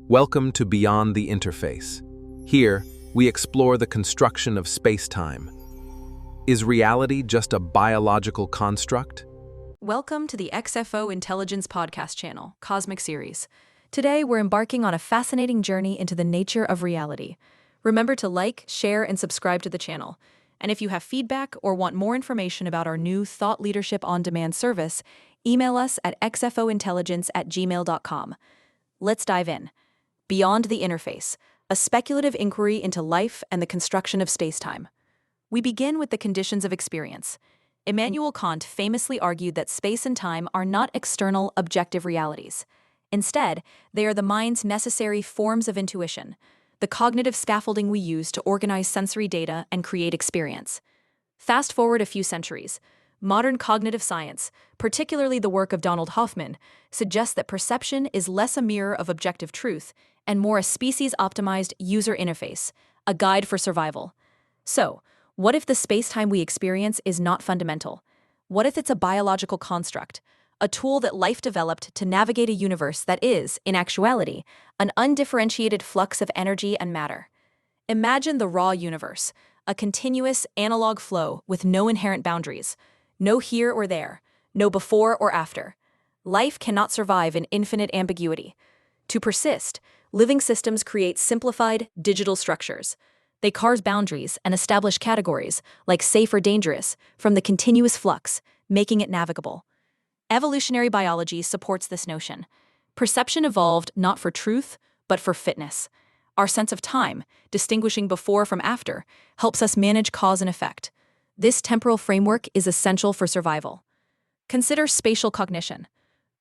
Welcome to Beyond the Interface. Here, we explore the construction of space-time. Is reality just a biological construct? Welcome to the XFO Intelligence podcast channel, Cosmic Series. Today, we're embarking on a fascinating journey into the nature of reality. Remember to like, share, and subscribe to the channel. And if you have feedback or want more information about our new Thought Leadership On Demand service, email us at xfointelligence@gmail.com. Let's dive in. Beyond the Interface, a speculative inquiry into life and the construction of spacetime. We begin with the conditions of experience. Immanuel Kant famously argued that space and time are not external, objective realities. Instead, they are the mind's necessary forms of intuition, the cognitive scaffolding we use to organize sensory data and create experience. Fast forward a few centuries. Modern cognitive science, particularly the work of Donald Hoffman, suggests that perception is less a mirror of objective truth and more a species-optimized user interface, a guide for survival. So, what if the space-time we experience is not fundamental? What if it's a biological construct, a tool that life developed to navigate a universe that is, in actuality, an undifferentiated flux of energy and matter? Imagine the raw universe, a continuous, analog flow with no inherent boundaries. No here or there, no before or after. Life cannot survive in infinite ambiguity. To persist, living systems create simplified, digital structures. They carve boundaries and establish categories, like safe or dangerous, from the continuous flux, making it navigable. Evolutionary biology supports this notion. Perception evolved not for truth, but for fitness. Our sense of time, distinguishing before from after, helps us manage cause and effect. This temporal framework is essential for survival. Consider spatial cognition.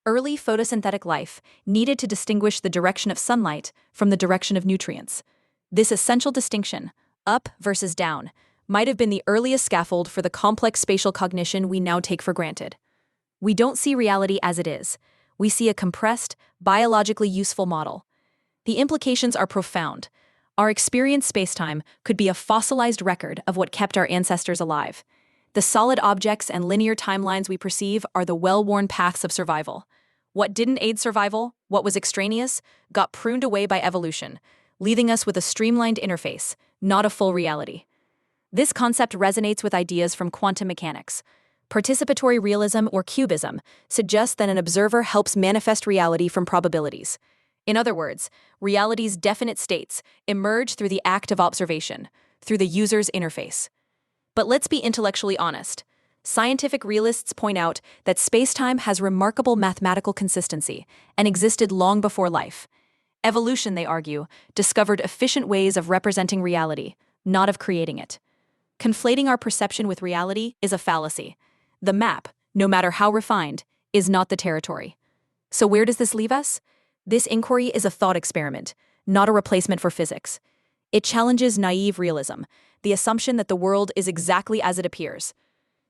Early photosynthetic life needed to distinguish the direction of sunlight from the direction of nutrients. This essential distinction, up versus down, might have been the earliest scaffold for the complex spatial cognition we now take for granted. We don't see reality as it is. We see a compressed, biologically useful model. The implications are profound. Our experienced spacetime could be a fossilized record of what kept our ancestors alive. The solid objects and linear timelines we perceive are the well-worn paths of survival. What didn't aid survival, what was extraneous, got pruned away by evolution, leaving us with a streamlined interface, not a full reality. This concept resonates with ideas from quantum mechanics. Participatory realism, or QBism, suggests that an observer helps manifest reality from probabilities. In other words, reality's definite states emerge through the act of observation, through the user's interface. But let's be intellectually honest. Scientific realists point out that spacetime has remarkable mathematical consistency and existed long before life. Evolution, they argue, discovered efficient ways of representing reality, not of creating it. Conflating our perception with reality is a fallacy. The map, no matter how refined, is not the territory. So where does this leave us? This inquiry is a thought experiment, not a replacement for physics. It challenges naive realism, the assumption that the world is exactly as it appears.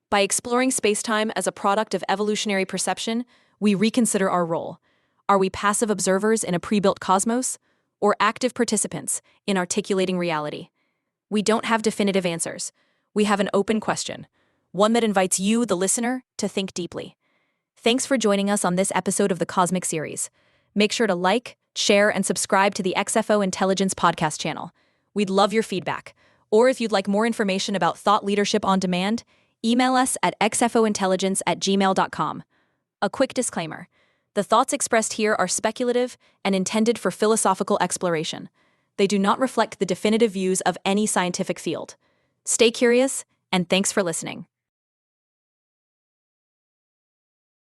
By exploring spacetime as a product of evolutionary perception, we reconsider our role. Are we passive observers in a pre-built cosmos, or active participants in articulating reality? We don't have definitive answers. We have an open question, one that invites you, the listener, to think deeply. Thanks for joining us on this episode of the Cosmic Series. Make sure to like, share, and subscribe to the XFO Intelligence podcast channel. We'd love your feedback. Or if you'd like more information about Thought Leadership on Demand, email us at xfointelligence@gmail.com. A quick disclaimer. The thoughts expressed here are speculative and intended for philosophical exploration. They do not reflect the definitive views of any scientific field. Stay curious, and thanks for listening.